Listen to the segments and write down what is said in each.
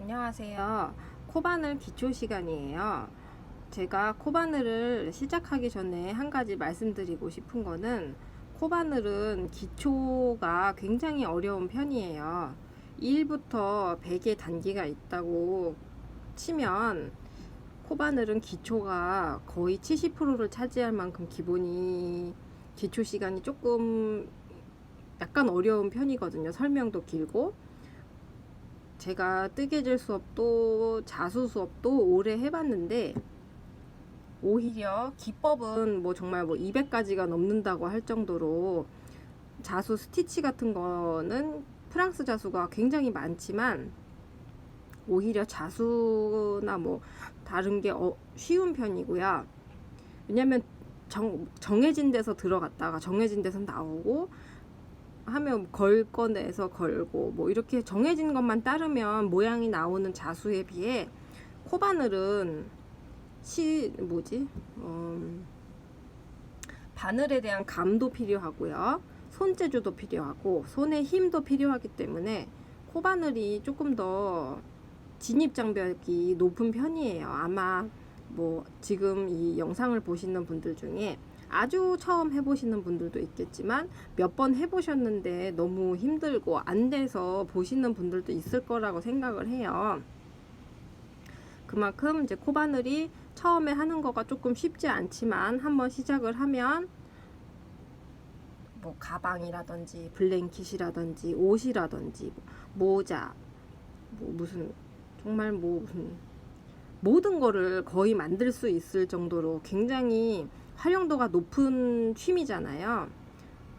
안녕하세요. 코바늘 기초 시간이에요. 제가 코바늘을 시작하기 전에 한 가지 말씀드리고 싶은 거는 코바늘은 기초가 굉장히 어려운 편이에요. 1부터 100의 단계가 있다고 치면 코바늘은 기초가 거의 70%를 차지할 만큼 기초 시간이 조금 약간 어려운 편이거든요. 설명도 길고. 제가 뜨개질 수업도 자수 수업도 오래 해봤는데 오히려 기법은 정말 200가지가 넘는다고 할 정도로 자수 스티치 같은 거는 프랑스 자수가 굉장히 많지만 오히려 자수나 다른 게 쉬운 편이고요. 왜냐면 정해진 데서 들어갔다가 정해진 데서 나오고 하면 걸 꺼내서 걸고 이렇게 정해진 것만 따르면 모양이 나오는 자수에 비해 코바늘은 바늘에 대한 감도 필요하고요, 손재주도 필요하고 손의 힘도 필요하기 때문에 코바늘이 조금 더 진입장벽이 높은 편이에요. 아마 지금 이 영상을 보시는 분들 중에 아주 처음 해보시는 분들도 있겠지만 몇 번 해보셨는데 너무 힘들고 안 돼서 보시는 분들도 있을 거라고 생각을 해요. 그만큼 이제 코바늘이 처음에 하는 거가 조금 쉽지 않지만 한번 시작을 하면 가방이라든지 블랭킷이라든지 옷이라든지 모자 정말 모든 거를 거의 만들 수 있을 정도로 굉장히 활용도가 높은 취미잖아요.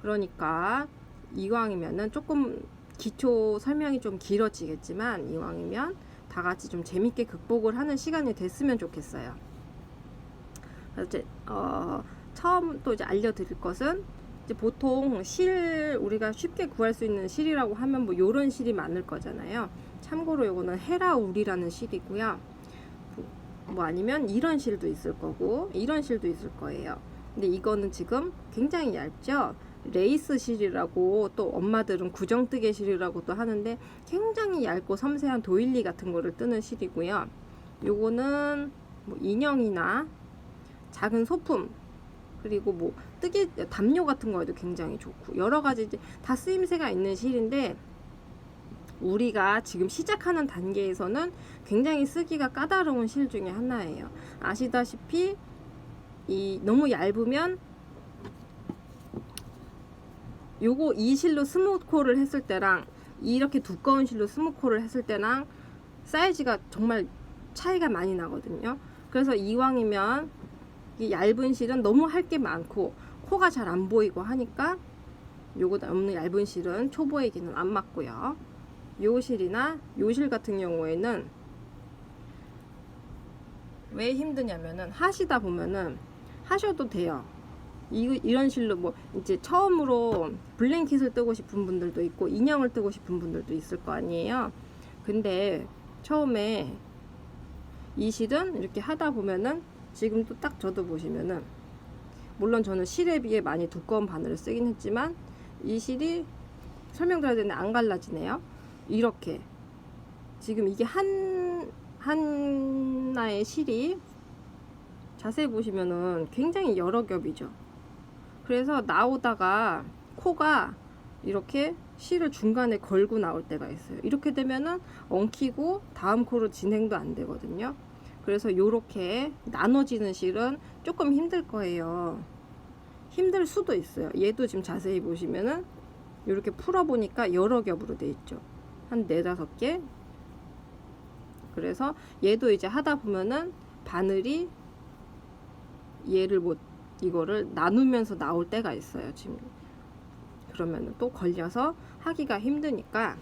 그러니까 이왕이면은 조금 기초 설명이 좀 길어지겠지만 이왕이면 다 같이 좀 재밌게 극복을 하는 시간이 됐으면 좋겠어요. 그래서 이제 처음 또 이제 알려드릴 것은 이제 보통 우리가 쉽게 구할 수 있는 실이라고 하면 요런 실이 많을 거잖아요. 참고로 요거는 헤라울이라는 실이고요. 아니면 이런 실도 있을 거고 이런 실도 있을 거예요. 근데 이거는 지금 굉장히 얇죠. 레이스 실이라고 또 엄마들은 구정뜨개 실이라고도 하는데 굉장히 얇고 섬세한 도일리 같은 거를 뜨는 실이고요. 요거는 인형이나 작은 소품 그리고 뜨개 담요 같은 거에도 굉장히 좋고 여러 가지 이제 다 쓰임새가 있는 실인데 우리가 지금 시작하는 단계에서는 굉장히 쓰기가 까다로운 실 중에 하나예요. 아시다시피 너무 얇으면 이 실로 스무코를 했을 때랑 이렇게 두꺼운 실로 스무코를 했을 때랑 사이즈가 정말 차이가 많이 나거든요. 그래서 이왕이면 이 얇은 실은 너무 할 게 많고 코가 잘 안 보이고 하니까 요거 너무 얇은 실은 초보에게는 안 맞고요. 요 실이나 요 실 같은 경우에는 왜 힘드냐면은 하시다 보면은 하셔도 돼요. 이런 실로 이제 처음으로 블랭킷을 뜨고 싶은 분들도 있고 인형을 뜨고 싶은 분들도 있을 거 아니에요. 근데 처음에 이 실은 이렇게 하다 보면은 지금 또 딱 저도 보시면은 물론 저는 실에 비해 많이 두꺼운 바늘을 쓰긴 했지만 이 실이 설명드려야 되는데 안 갈라지네요. 이렇게 지금 이게 하나의 실이 자세히 보시면은 굉장히 여러 겹이죠. 그래서 나오다가 코가 이렇게 실을 중간에 걸고 나올 때가 있어요. 이렇게 되면은 엉키고 다음 코로 진행도 안 되거든요. 그래서 이렇게 나눠지는 실은 조금 힘들 거예요. 힘들 수도 있어요. 얘도 지금 자세히 보시면은 이렇게 풀어보니까 여러 겹으로 돼 있죠. 한 4-5개. 그래서 얘도 이제 하다 보면은 바늘이 얘를 이거를 나누면서 나올 때가 있어요. 지금 그러면은 또 걸려서 하기가 힘드니까.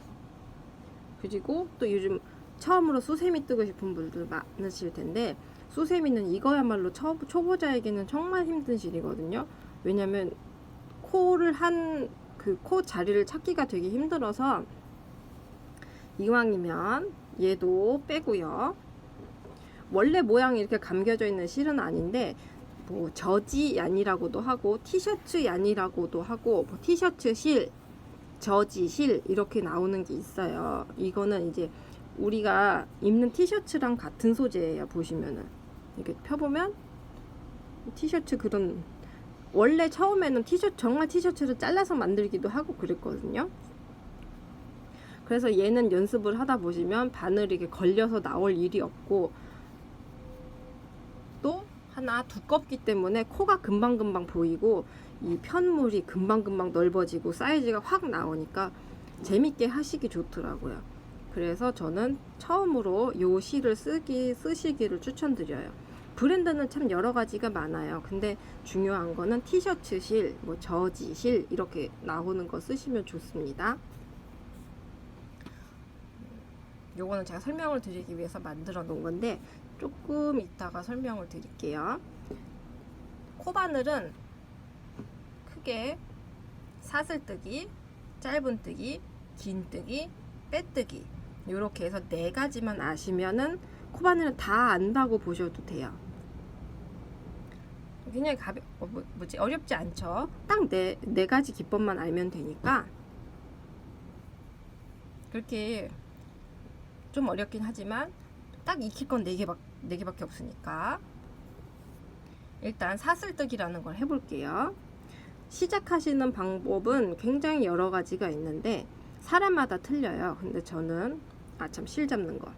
그리고 또 요즘 처음으로 수세미 뜨고 싶은 분들 많으실 텐데 수세미는 이거야말로 초보자에게는 정말 힘든 실이거든요. 왜냐면 코를 코 자리를 찾기가 되게 힘들어서 이왕이면 얘도 빼고요. 원래 모양이 이렇게 감겨져 있는 실은 아닌데 저지 얀이라고도 하고 티셔츠 얀이라고도 하고 티셔츠 실, 저지 실 이렇게 나오는 게 있어요. 이거는 이제 우리가 입는 티셔츠랑 같은 소재예요. 보시면은 이렇게 펴보면 티셔츠 그런, 원래 처음에는 티셔츠, 정말 티셔츠를 잘라서 만들기도 하고 그랬거든요. 그래서 얘는 연습을 하다 보시면 바늘이 이렇게 걸려서 나올 일이 없고, 또 하나 두껍기 때문에 코가 금방금방 보이고 이 편물이 금방금방 넓어지고 사이즈가 확 나오니까 재밌게 하시기 좋더라고요. 그래서 저는 처음으로 요 실을 쓰시기를 추천드려요. 브랜드는 참 여러 가지가 많아요. 근데 중요한 거는 티셔츠 실, 뭐 저지 실 이렇게 나오는 거 쓰시면 좋습니다. 요거는 제가 설명을 드리기 위해서 만들어 놓은 건데 조금 이따가 설명을 드릴게요. 코바늘은 크게 사슬뜨기, 짧은뜨기, 긴뜨기, 빼뜨기 이렇게 해서 4가지만 아시면은 코바늘은 다 안다고 보셔도 돼요. 굉장히 어렵지 않죠. 딱 네 가지 기법만 알면 되니까. 그렇게 좀 어렵긴 하지만 딱 익힐 건 4개밖에 없으니까. 일단 사슬뜨기라는 걸 해볼게요. 시작하시는 방법은 굉장히 여러 가지가 있는데 사람마다 틀려요. 근데 저는 실 잡는 거,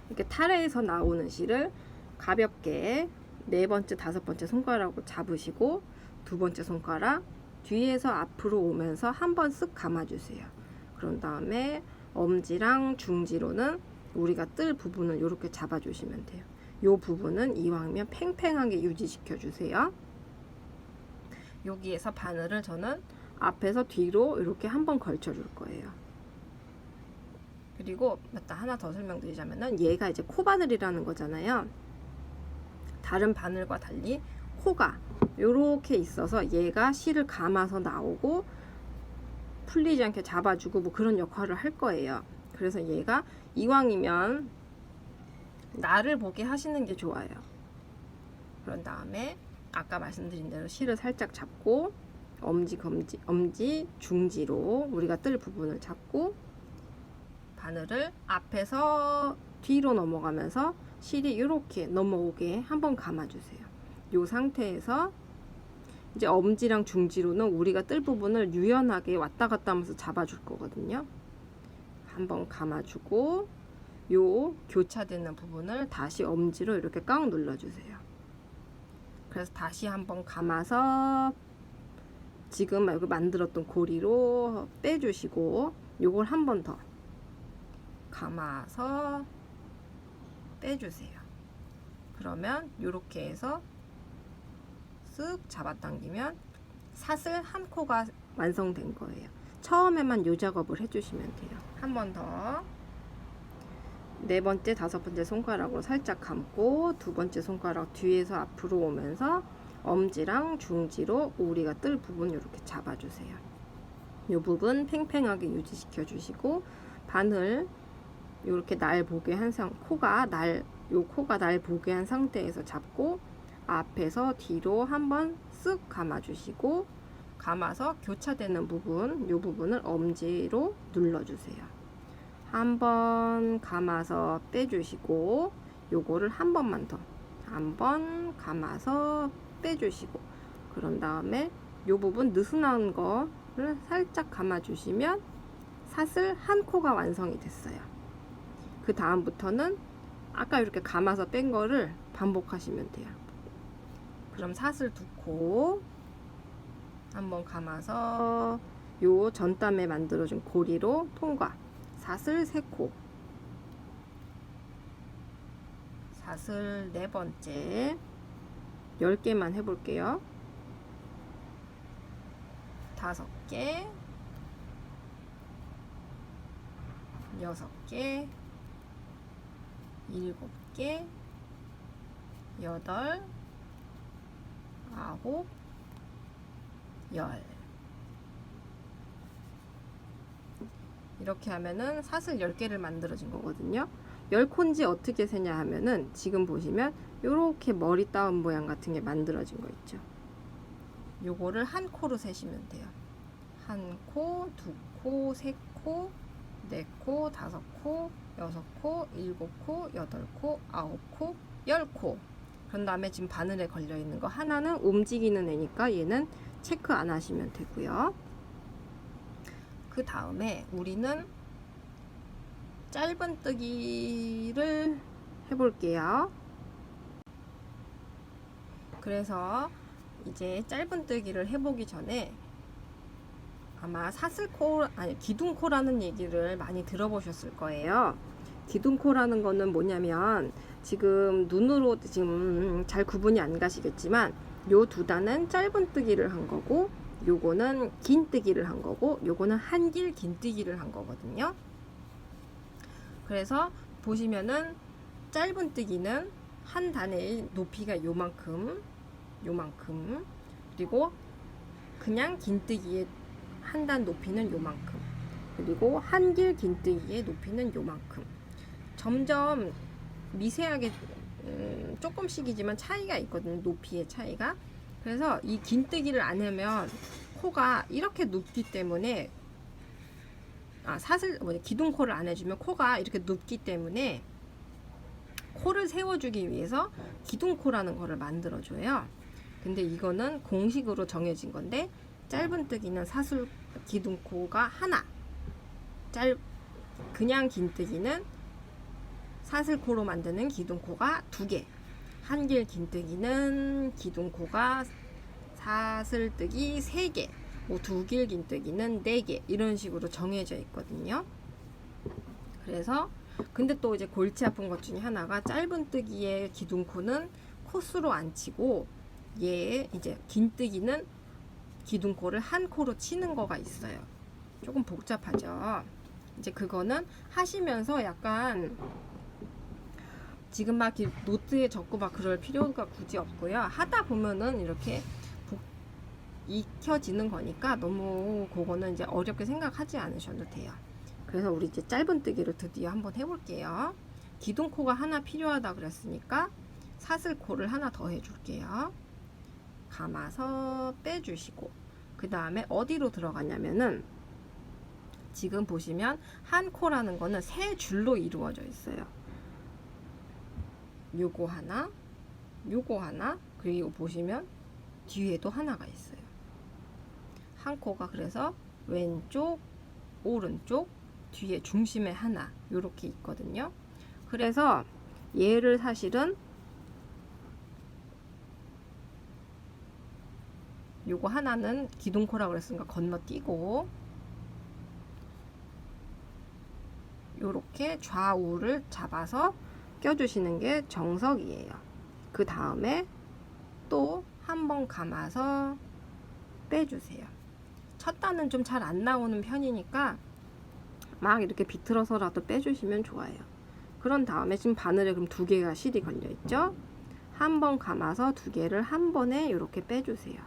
이렇게 타래에서 나오는 실을 가볍게 4번째, 5번째 손가락으로 잡으시고 2번째 손가락 뒤에서 앞으로 오면서 한번 쓱 감아주세요. 그런 다음에 엄지랑 중지로는 우리가 뜰 부분을 이렇게 잡아주시면 돼요. 이 부분은 이왕이면 팽팽하게 유지시켜 주세요. 여기에서 바늘을 저는 앞에서 뒤로 이렇게 한번 걸쳐 줄 거예요. 그리고 하나 더 설명드리자면은 얘가 이제 코바늘이라는 거잖아요. 다른 바늘과 달리 코가 이렇게 있어서 얘가 실을 감아서 나오고 풀리지 않게 잡아주고 뭐 그런 역할을 할 거예요. 그래서 얘가 이왕이면 나를 보게 하시는 게 좋아요. 그런 다음에 아까 말씀드린 대로 실을 살짝 잡고 엄지, 중지로 우리가 뜰 부분을 잡고 바늘을 앞에서 뒤로 넘어가면서 실이 이렇게 넘어오게 한번 감아주세요. 이 상태에서 이제 엄지랑 중지로는 우리가 뜰 부분을 유연하게 왔다 갔다 하면서 잡아줄 거거든요. 한번 감아주고 요 교차되는 부분을 다시 엄지로 이렇게 꽉 눌러주세요. 그래서 다시 한번 감아서 지금 여기 만들었던 고리로 빼주시고 요걸 한 번 더 감아서 빼주세요. 그러면 이렇게 해서 쓱 잡아당기면 사슬 한 코가 완성된 거예요. 처음에만 요 작업을 해주시면 돼요. 한 번 더 4번째, 5번째 손가락으로 살짝 감고 2번째 손가락 뒤에서 앞으로 오면서 엄지랑 중지로 우리가 뜰 부분 이렇게 잡아주세요. 이 부분 팽팽하게 유지시켜 주시고 바늘 이렇게 날 보게 한 코가 날 보게 한 상태에서 잡고 앞에서 뒤로 한번 쓱 감아주시고 감아서 교차되는 부분, 이 부분을 엄지로 눌러주세요. 한번 감아서 빼주시고 요거를 한 번만 더 한번 감아서 빼주시고 그런 다음에 요 부분 느슨한 거를 살짝 감아주시면 사슬 한 코가 완성이 됐어요. 그 다음부터는 아까 이렇게 감아서 뺀 거를 반복하시면 돼요. 그럼 사슬 2코 한번 감아서 요 전담에 만들어준 고리로 통과. 사슬 3코 사슬 4번째 10개만 해볼게요. 5개 6개 7개 8 9 10 이렇게 하면은 사슬 10개를 만들어진 거거든요. 10코인지 어떻게 세냐 하면은 지금 보시면 요렇게 머리 따온 모양 같은 게 만들어진 거 있죠. 요거를 한 코로 세시면 돼요. 한 코, 2코, 3코, 4코, 5코, 6코, 7코, 8코, 9코, 10코. 그런 다음에 지금 바늘에 걸려 있는 거 하나는 움직이는 애니까 얘는 체크 안 하시면 되고요. 그 다음에 우리는 짧은뜨기를 해볼게요. 그래서 이제 짧은뜨기를 해보기 전에 아마 사슬코, 아니 기둥코라는 얘기를 많이 들어보셨을 거예요. 기둥코라는 거는 뭐냐면 지금 눈으로 지금 잘 구분이 안 가시겠지만 요 두 단은 짧은뜨기를 한 거고 요거는 긴뜨기를 한 거고 요거는 한길 긴뜨기를 한 거거든요. 그래서 보시면은 짧은뜨기는 한 단의 높이가 요만큼 그리고 그냥 긴뜨기의 한 단 높이는 요만큼 그리고 한길 긴뜨기의 높이는 요만큼 점점 미세하게 조금씩이지만 차이가 있거든요. 높이의 차이가. 그래서 이 긴뜨기를 안 하면 코가 이렇게 눕기 때문에 기둥코를 안 해주면 코가 이렇게 눕기 때문에 코를 세워주기 위해서 기둥코라는 거를 만들어줘요. 근데 이거는 공식으로 정해진 건데 짧은뜨기는 사슬 기둥코가 하나, 그냥 긴뜨기는 사슬코로 만드는 기둥코가 2개, 한길 긴뜨기는 기둥코가 사슬뜨기 3개, 뭐 2길 긴뜨기는 4개 이런 식으로 정해져 있거든요. 그래서 근데 또 이제 골치 아픈 것 중에 하나가 짧은뜨기의 기둥코는 코수로 안 치고 얘 이제 긴뜨기는 기둥코를 한 코로 치는 거가 있어요. 조금 복잡하죠. 이제 그거는 하시면서 약간 지금 막 노트에 적고 막 그럴 필요가 굳이 없고요. 하다 보면은 이렇게 익혀지는 거니까 너무 그거는 이제 어렵게 생각하지 않으셔도 돼요. 그래서 우리 이제 짧은뜨기를 드디어 한번 해볼게요. 기둥코가 하나 필요하다 그랬으니까 사슬코를 하나 더 해줄게요. 감아서 빼주시고 그 다음에 어디로 들어가냐면은 지금 보시면 한 코라는 거는 3줄로 이루어져 있어요. 요거 하나, 요거 하나, 그리고 보시면 뒤에도 하나가 있어요. 한 코가 그래서 왼쪽, 오른쪽, 뒤에 중심에 하나 요렇게 있거든요. 그래서 얘를 사실은 요거 하나는 기둥코라고 그랬으니까 건너뛰고 요렇게 좌우를 잡아서 껴주시는 게 정석이에요. 그 다음에 또 한 번 감아서 빼주세요. 첫 단은 좀 잘 안 나오는 편이니까 막 이렇게 비틀어서라도 빼주시면 좋아요. 그런 다음에 지금 바늘에 그럼 2개가 실이 걸려 있죠. 한 번 감아서 2개를 한 번에 이렇게 빼주세요.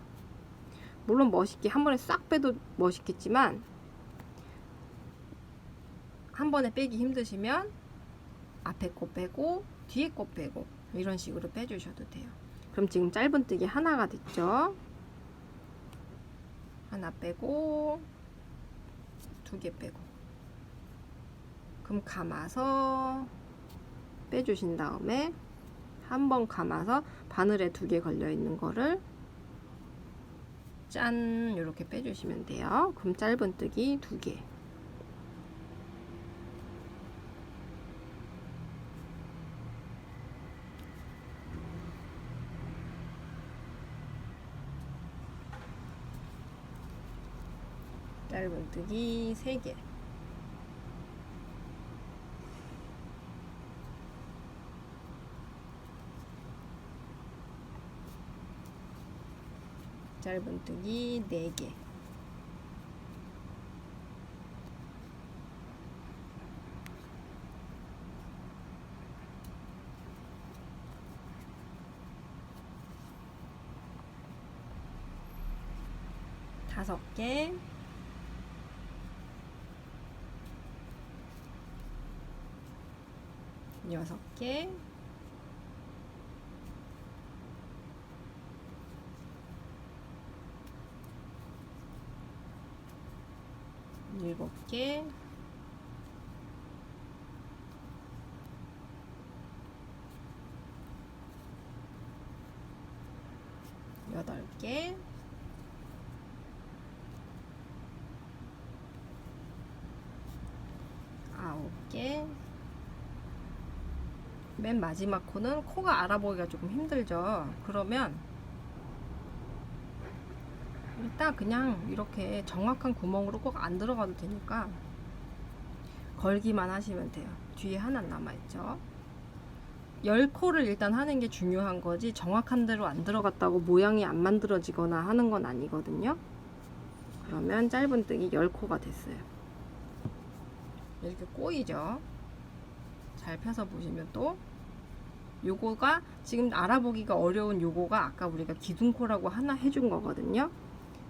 물론 멋있게 한 번에 싹 빼도 멋있겠지만 한 번에 빼기 힘드시면 앞에 거 빼고 뒤에 거 빼고 이런 식으로 빼주셔도 돼요. 그럼 지금 짧은뜨기 하나가 됐죠. 하나 빼고 2개 빼고 그럼 감아서 빼주신 다음에 한 번 감아서 바늘에 2개 걸려 있는 거를 짠 이렇게 빼주시면 돼요. 그럼 짧은뜨기 2개. 짧은뜨기 3개. 짧은뜨기 4개. 다섯 개. 여섯 개. 일곱 개. 개, 아홉 개. 맨 마지막 코는 코가 알아보기가 조금 힘들죠. 그러면 일단 그냥 이렇게 정확한 구멍으로 꼭 안 들어가도 되니까 걸기만 하시면 돼요. 뒤에 하나 남아있죠. 10코를 일단 하는 게 중요한 거지 정확한 대로 안 들어갔다고 모양이 안 만들어지거나 하는 건 아니거든요. 그러면 짧은뜨기 10코가 됐어요. 이렇게 꼬이죠. 잘 펴서 보시면 또 요거가 지금 알아보기가 어려운 요거가 아까 우리가 기둥코라고 하나 해준 거거든요.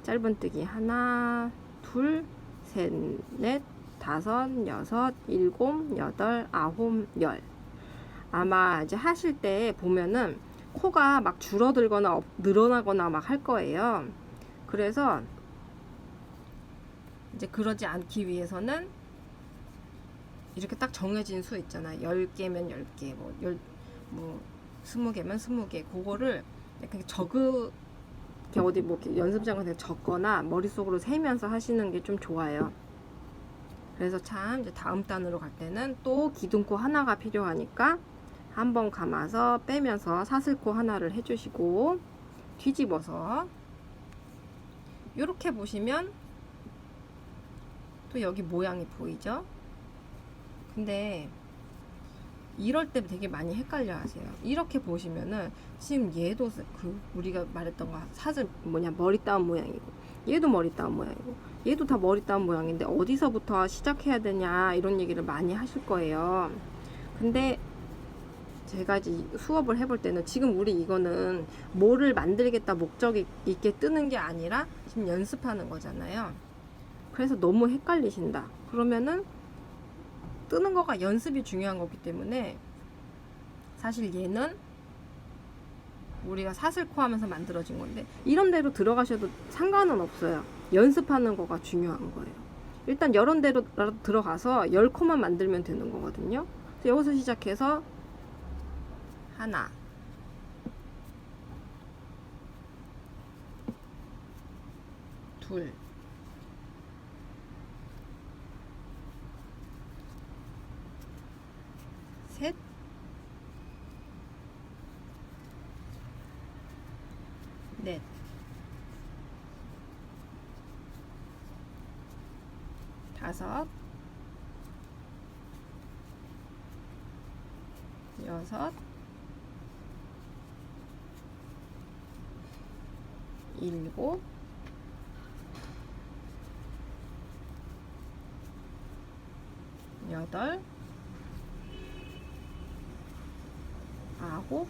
짧은뜨기 하나, 둘, 셋, 넷, 다섯, 여섯, 일곱, 여덟, 아홉, 열. 아마 이제 하실 때 보면은 코가 막 줄어들거나 늘어나거나 막 할 거예요. 그래서 이제 그러지 않기 위해서는 이렇게 딱 정해진 수 있잖아요. 10개면 10개, 뭐 20개면 20개. 그거를 약간 이렇게 어디 뭐 이렇게 연습장에서 적거나 머릿속으로 세면서 하시는 게 좀 좋아요. 그래서 참 이제 다음 단으로 갈 때는 또 기둥코 하나가 필요하니까 한번 감아서 빼면서 사슬코 하나를 해주시고 뒤집어서 이렇게 보시면 또 여기 모양이 보이죠? 근데 이럴 때 되게 많이 헷갈려 하세요. 이렇게 보시면은 지금 얘도 우리가 말했던 거 사슬 머리 따온 모양이고 얘도 머리 따온 모양이고 얘도 다 머리 따온 모양인데 어디서부터 시작해야 되냐 이런 얘기를 많이 하실 거예요. 근데 제가 이제 수업을 해볼 때는 지금 우리 이거는 뭐를 만들겠다 목적이 있게 뜨는 게 아니라 지금 연습하는 거잖아요. 그래서 너무 헷갈리신다. 그러면은 뜨는 거가 연습이 중요한 거기 때문에 사실 얘는 우리가 사슬코 하면서 만들어진 건데 이런 대로 들어가셔도 상관은 없어요. 연습하는 거가 중요한 거예요. 일단 이런 대로 들어가서 10코만 만들면 되는 거거든요. 그래서 여기서 시작해서 하나, 둘, 셋, 넷, 다섯, 여섯, 일곱, 여덟, 아홉,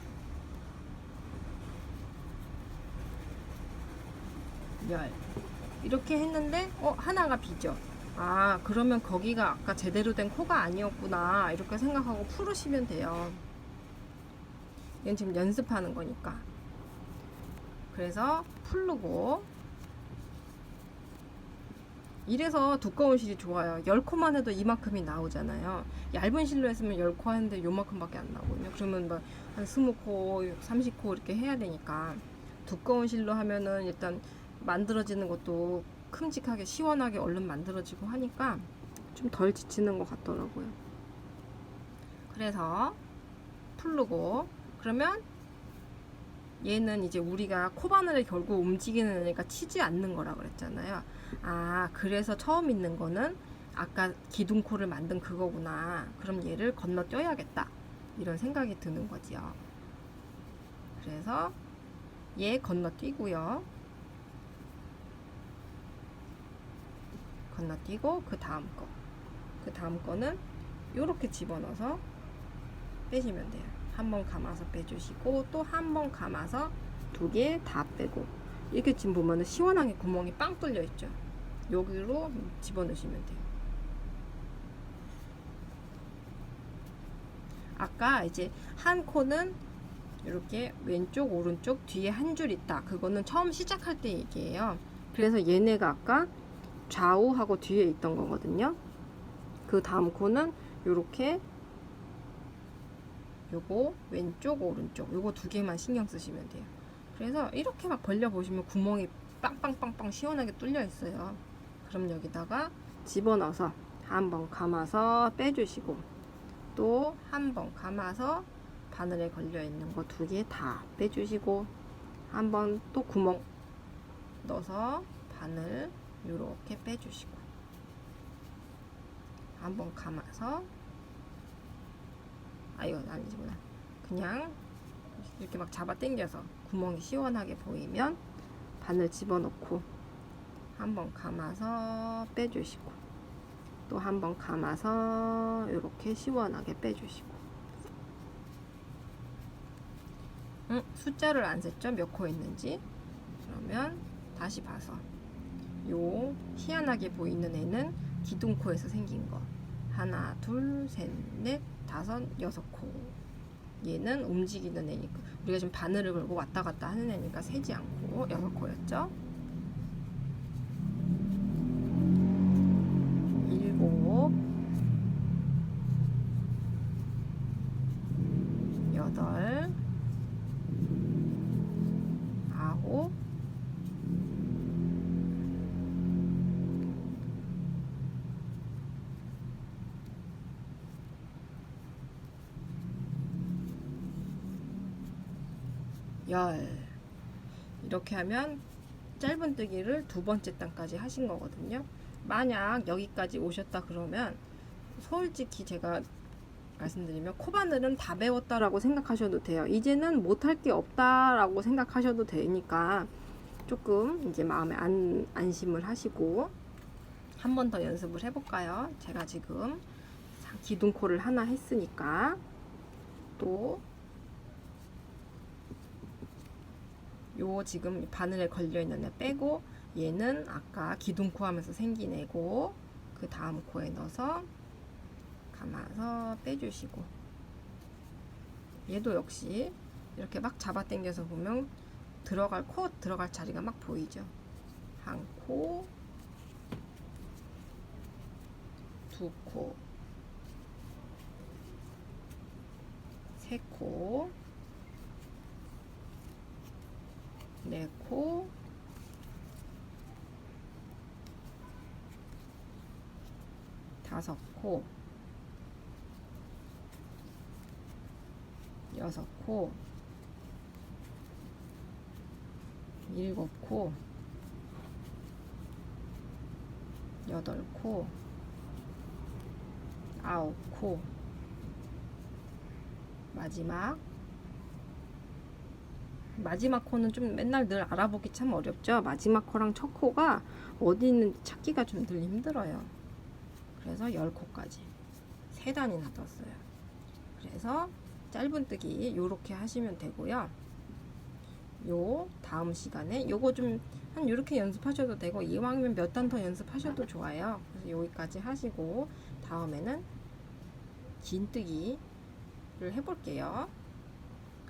열. 이렇게 했는데 하나가 비죠. 아, 그러면 거기가 아까 제대로 된 코가 아니었구나 이렇게 생각하고 풀으시면 돼요. 이건 지금 연습하는 거니까. 그래서 풀르고 이래서 두꺼운 실이 좋아요. 10코만 해도 이만큼이 나오잖아요. 얇은 실로 했으면 10코 하는데 요만큼밖에 안 나오거든요. 그러면 뭐 한 20코, 30코 이렇게 해야 되니까 두꺼운 실로 하면은 일단 만들어지는 것도 큼직하게 시원하게 얼른 만들어지고 하니까 좀 덜 지치는 것 같더라고요. 그래서 풀르고 그러면 얘는 이제 우리가 코바늘을 결국 움직이는 애니까 치지 않는 거라 그랬잖아요. 아, 그래서 처음 있는 거는 아까 기둥코를 만든 그거구나. 그럼 얘를 건너뛰어야겠다. 이런 생각이 드는 거지요. 그래서 얘 건너뛰고요. 건너뛰고 그 다음 거는 이렇게 집어넣어서 빼시면 돼요. 한 번 감아서 빼주시고 또 한 번 감아서 2개 다 빼고 이렇게 지금 보면은 시원하게 구멍이 빵 뚫려 있죠. 여기로 집어넣으시면 돼요. 아까 이제 한 코는 이렇게 왼쪽 오른쪽 뒤에 한 줄 있다. 그거는 처음 시작할 때 얘기예요. 그래서 얘네가 아까 좌우하고 뒤에 있던 거거든요. 그 다음 코는 이렇게 요거 왼쪽 오른쪽 요거 2개만 신경 쓰시면 돼요. 그래서 이렇게 막 벌려 보시면 구멍이 빵빵빵빵 시원하게 뚫려 있어요. 그럼 여기다가 집어넣어서 한번 감아서 빼주시고, 또 한 번 감아서 바늘에 걸려 있는 거 2개 다 빼주시고, 한번 또 구멍 넣어서 바늘 이렇게 빼주시고, 한번 감아서, 이건 아니구나. 그냥 이렇게 막 잡아 당겨서 구멍이 시원하게 보이면 바늘 집어넣고, 한번 감아서 빼주시고, 또 한번 감아서 이렇게 시원하게 빼주시고. 숫자를 안 셌죠? 몇 코 있는지. 그러면 다시 봐서, 요 희한하게 보이는 애는 기둥코에서 생긴 거. 하나, 둘, 셋, 넷, 다섯, 6코. 얘는 움직이는 애니까, 우리가 지금 바늘을 걸고 왔다 갔다 하는 애니까 세지 않고 6코였죠. 7, 8, 9, 10. 이렇게 하면 짧은뜨기를 2번째 단까지 하신 거거든요. 만약 여기까지 오셨다 그러면 솔직히 제가 말씀드리면 코바늘은 다 배웠다라고 생각하셔도 돼요. 이제는 못할 게 없다라고 생각하셔도 되니까 조금 이제 마음에 안심을 하시고 한 번 더 연습을 해볼까요? 제가 지금 기둥코를 하나 했으니까, 또 요 지금 바늘에 걸려 있는 애 빼고, 얘는 아까 기둥코 하면서 생긴 애고, 그 다음 코에 넣어서 감아서 빼주시고, 얘도 역시 이렇게 막 잡아 당겨서 보면 들어갈 자리가 막 보이죠. 한 코, 2코, 3코, 4코, 5코, 6코, 7코, 8코, 9코, 마지막 코는 좀 맨날 늘 알아보기 참 어렵죠. 마지막 코랑 첫 코가 어디 있는지 찾기가 좀 늘 힘들어요. 그래서 10코까지 3단이나 떴어요. 그래서 짧은뜨기 요렇게 하시면 되고요. 요 다음 시간에 요거 좀 한 요렇게 연습하셔도 되고, 이왕이면 몇 단 더 연습하셔도 좋아요. 그래서 여기까지 하시고 다음에는 긴뜨기를 해볼게요.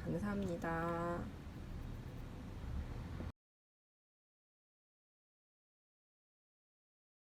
감사합니다.